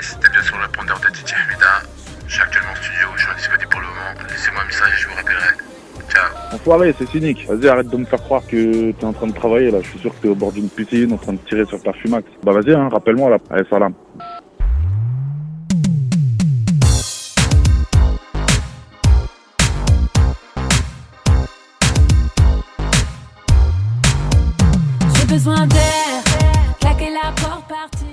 Yes, t'es bien sur le répondeur de DJ Hamida. Je suis actuellement en studio, je suis disponible pour le moment. Laissez-moi un message et je vous rappellerai. Ciao. Enfoiré, c'est cynique. Vas-y, arrête de me faire croire que t'es en train de travailler là. Je suis sûr que t'es au bord d'une piscine en train de tirer sur ta fumax. Bah vas-y, hein, rappelle-moi là. Allez, salam. J'ai besoin d'air, claquer la porte, partir.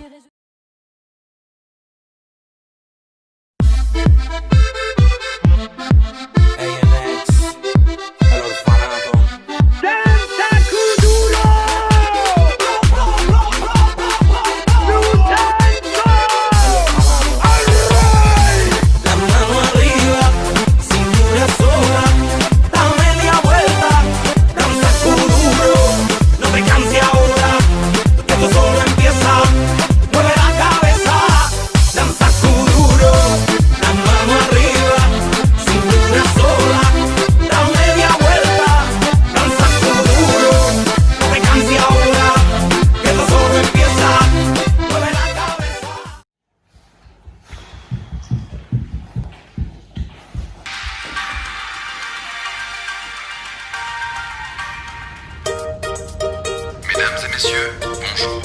Mesdames et messieurs, bonjour.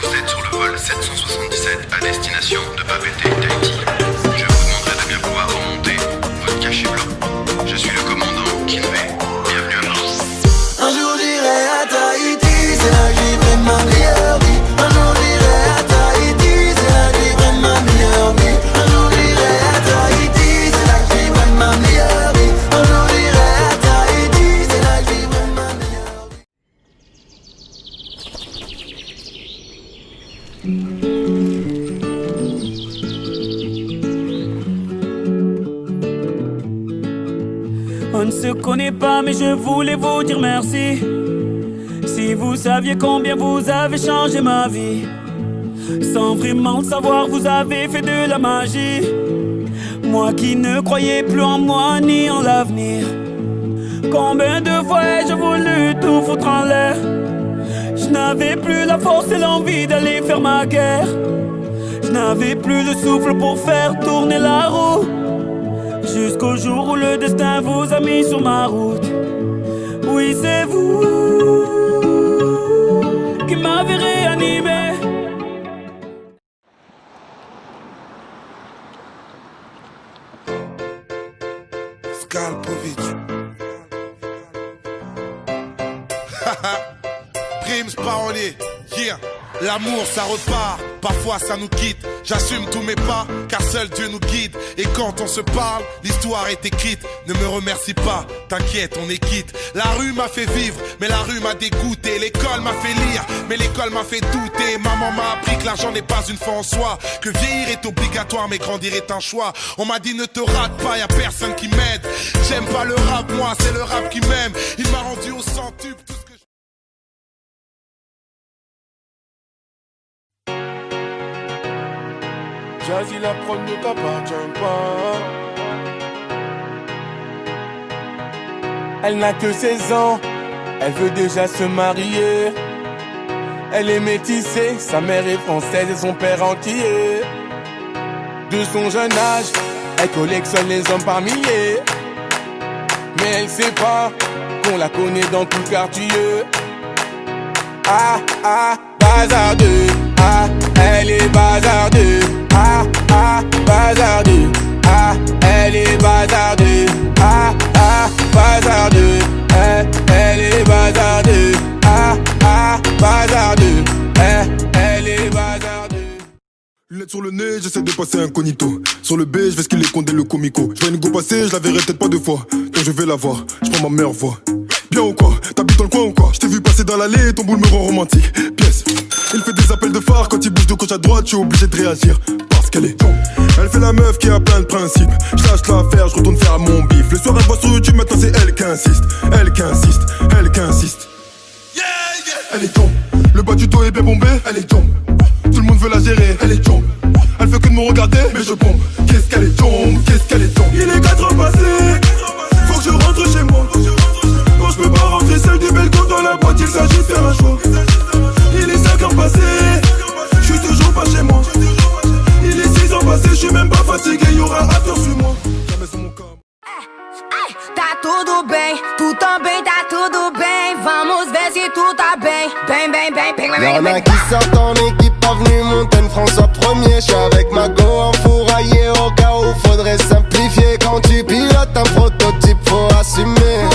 Vous êtes sur le vol 777 à destination de Papeete, Tahiti. Je vous demanderai de bien pouvoir remonter votre cachet blanc. Je suis le commandant Kinvey. Bienvenue à bord. Un jour j'irai à Tahiti, c'est là que je vivrai ma meilleure vie. Un jour j'irai à Tahiti, c'est là que je vivrai ma meilleure vie. Un jour j'irai à Tahiti, c'est là que je vivrai ma meilleure vie. Un jour j'irai à Tahiti, c'est là que je vivrai ma meilleure vie. On ne se connaît pas mais je voulais vous dire merci. Si vous saviez combien vous avez changé ma vie. Sans vraiment le savoir vous avez fait de la magie. Moi qui ne croyais plus en moi ni en l'avenir. Combien de fois ai-je voulu tout foutre en l'air. Je n'avais plus la force et l'envie d'aller faire ma guerre. Je n'avais plus le souffle pour faire tourner la roue. Jusqu'au jour où le destin vous a mis sur ma route. Oui, c'est vous qui m'avez réanimé. Skalpovic. Primes parolier, yeah. L'amour ça repart, parfois ça nous quitte. J'assume tous mes pas, car seul Dieu nous guide. Et quand on se parle, l'histoire est écrite. Ne me remercie pas, t'inquiète, on est quitte. La rue m'a fait vivre, mais la rue m'a dégoûté. L'école m'a fait lire, mais l'école m'a fait douter. Maman m'a appris que l'argent n'est pas une fin en soi. Que vieillir est obligatoire, mais grandir est un choix. On m'a dit ne te rate pas, y'a personne qui m'aide. J'aime pas le rap, moi c'est le rap qui m'aime. Il m'a rendu au centuple tout ce que je... Jazzy, la prod ne t'appartient pas. Elle n'a que 16 ans, elle veut déjà se marier. Elle est métissée, sa mère est française et son père entier. De son jeune âge, elle collectionne les hommes par milliers. Mais elle sait pas qu'on la connaît dans tout le quartier. Ah, ah, bazardeux. Ah, elle est bazardeux. Ah, ah, bazardeux. Ah, elle est bazardeux. Ah, ah, bazardeux. Elle est bazardeux. Ah, ah, bazardeux. Elle est bazardeux. Lunettes sur le nez, j'essaie de passer incognito. Sur le B, je vais skiller Condé le comico. Je vois une go passer, je la verrai peut-être pas deux fois. Donc je vais la voir, je prends ma meilleure voix. Bien ou quoi? T'habites dans le coin ou quoi? Je t'ai vu passer dans l'allée, ton boule me rend romantique. Pièce, il fait des appels de phare. Quand il bouge de gauche à droite, je suis obligé de réagir. Parce qu'elle est con. Elle fait la meuf qui a plein de principes. Je lâche l'affaire, je retourne faire mon bif. Le soir elle voit sur YouTube, maintenant c'est elle qui insiste. Elle qui insiste, elle qui insiste. Elle est tombe, le bas du dos est bien bombé. Elle est tombe, tout le monde veut la gérer. Elle est tombe, elle fait que de me regarder, mais je bombe. Qu'est-ce qu'elle est tombe, qu'est-ce qu'elle est tombe. Il est 4 heures passées, faut que je rentre chez moi. Quand je peux pas rentrer seul du balcon dans la boîte, il s'agit de faire un choix. Il est 5 heures passées, je suis toujours pas chez moi. Il est 6 heures tudo bem, tu também tá tudo bem. Vamos ver se tu tá bem, bem, bem, bem, bem, bem, Y'en bem. a qui sortent en équipe, avenue Montaigne, François 1er. J'suis avec ma go enfouraillée au cas où faudrait simplifier. Quand tu pilotes un prototype, faut assumer.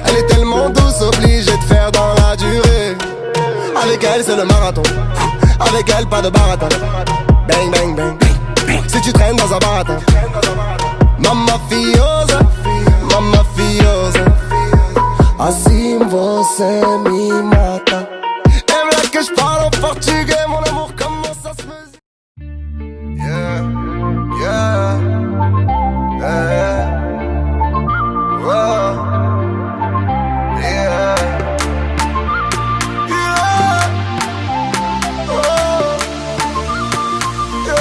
Elle est tellement douce, obligée de faire dans la durée. Avec elle c'est le marathon, avec elle pas de baratin. Bang bang bang, si tu traînes dans un baratin. Mamma fiosa, assim você me mata. Elle veut que je parle en portugais, mon amour, comment ça se fait? Yeah, yeah, yeah, wow, yeah, yeah, oh, yeah.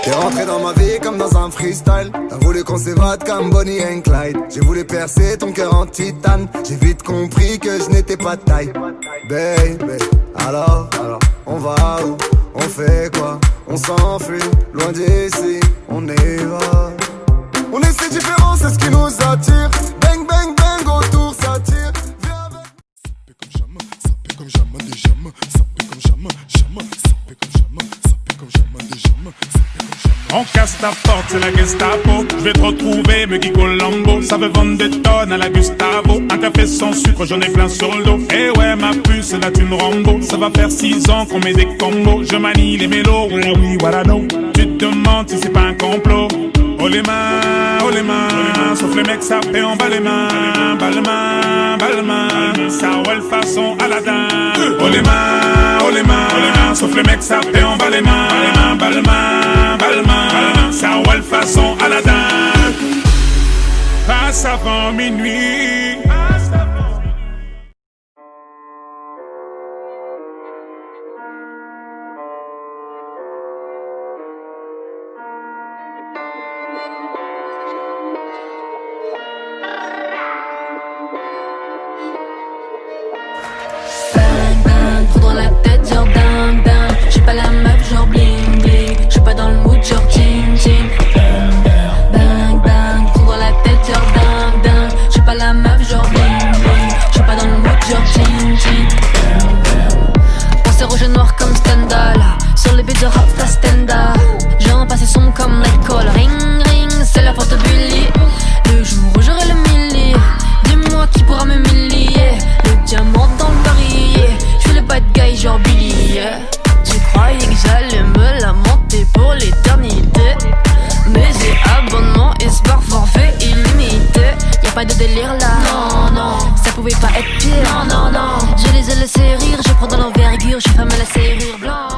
T'es rentré dans ma vie comme dans un freestyle. T'as voulu qu'on s'évade comme Bonnie and Clyde. J'ai voulu percer ton cœur en titane. J'ai vite compris que je n'étais pas de taille. Baby, alors, on va où? On fait quoi? On s'enfuit, loin d'ici, on y va. On est si différents, c'est ce qui nous attire. Bang, bang, bang, autour ça tire. Viens avec. Sapé comme jamais, sapé comme jamais des jamais. Sapé comme jamais, jamais. Sapé comme jamais, sapé comme jamais des jamais. Sapé comme jamais. On casse ta porte, c'est la Gestapo. Je vais te retrouver, me Guy Colombo. Ça veut vendre des tonnes à la Gustavo. Un café sans sucre, j'en ai plein sur le dos. Eh ouais, ma puce, là tu me Rambo. Ça va faire 6 ans qu'on met des combos. Je manie les mélos, oui, voilà, no. Tu te demandes si c'est pas un complot. Oh les mains, sauf les mecs, ça fait en bas les mains. Balmain, ça roule façon Aladdin. Oh les mains, sauf les mecs, ça fait en bas les mains. Balmain, ça roule façon Aladdin. Passe avant minuit. Dans la tête genre ding ding. J'suis pas la meuf genre bling bling. J'suis pas dans le mood genre ching ching. Bang bang, trou dans la tête genre ding ding. J'suis pas la meuf genre bling bling. J'suis pas dans le mood genre ching ching. Pensez rouge et noir comme Stendhal. Sur les beats de rap t'as Stenda. J'ai un passé sombre comme Nightcall. Ring ring, c'est la porte Bully. Le jour où j'aurai le millier, dis-moi qui pourra me millier. Le diamant dans le barillet. J'fais le bad guy genre Billy, yeah. Tu croyais que j'allais me la monter pour l'éternité, mais j'ai abonnement et sport forfait illimité. Y'a pas de délire là, non, ça pouvait pas être pire, non. Je les ai laissés rire, je prends dans l'envergure, je ferme la serrure blanche.